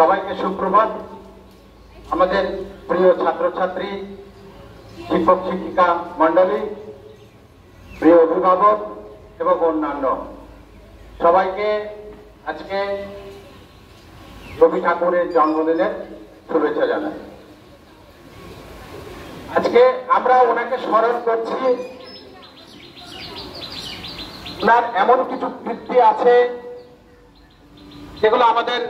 সবাইকে সুপ্রভাত। আমাদের প্রিয় ছাত্রছাত্রী, শিক্ষক শিক্ষিকা মণ্ডলী, প্রিয় অভিভাবক এবং অন্যান্য সবাইকে আজকে রবি ঠাকুরের জন্মদিনের শুভেচ্ছা জানাই। আজকে আমরা ওনাকে স্মরণ করছি। ওনার এমন কিছু কীর্তি আছে যেগুলো আমাদের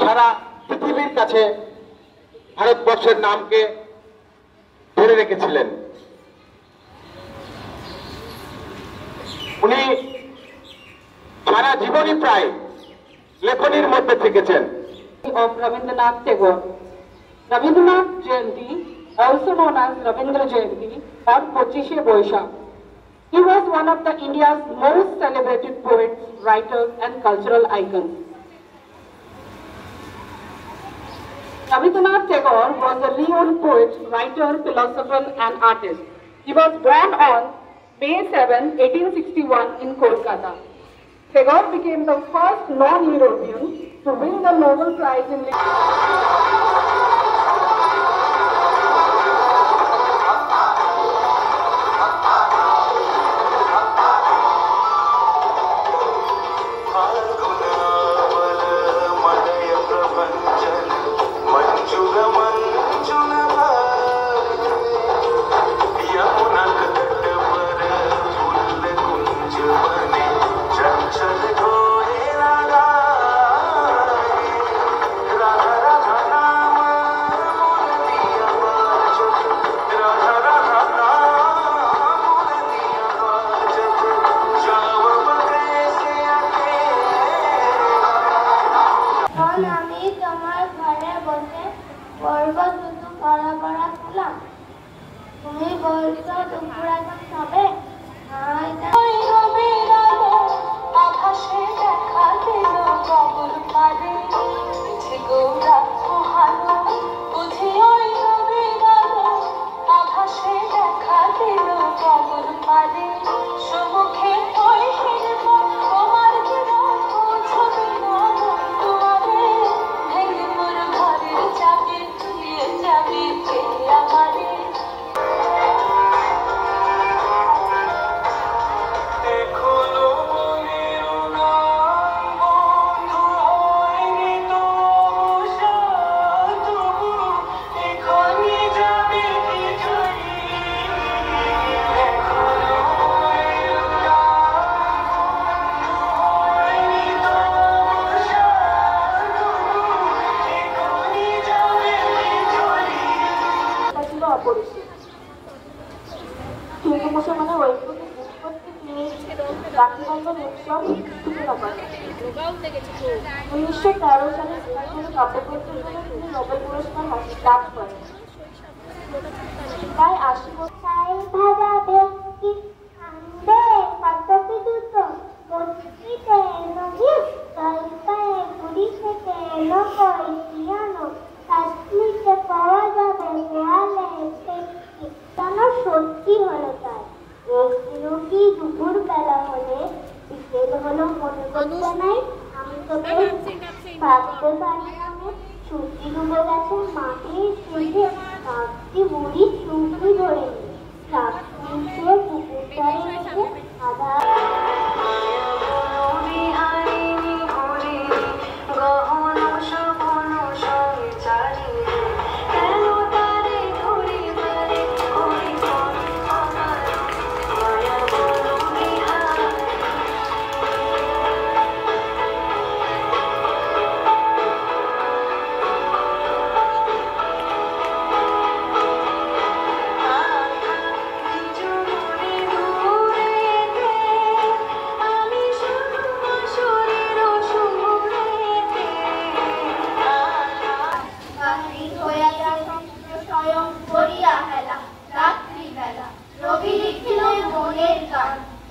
সারা পৃথিবীর কাছে ভারতবর্ষের নামকে ধরে রেখেছিলেন। উনি সারা জীবনই প্রায় লেখনীর মধ্যে থেকেছেন। Of Rabindranath Tagore. Rabindranath Jayanti, also known as Rabindra Jayanti or Pochishe Boishakh. He was one of the India's most celebrated poets, writers and cultural icons. Rabindranath Tagore was a renowned poet, writer, philosopher and artist. He was born on May 7, 1861 in Kolkata. Tagore became the first non-European to win the Nobel Prize in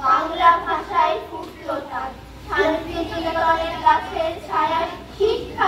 Bangla ভাষায় ফুটলো তার শান্তি নিকেতনের গাছের ছায়ায় শিক্ষা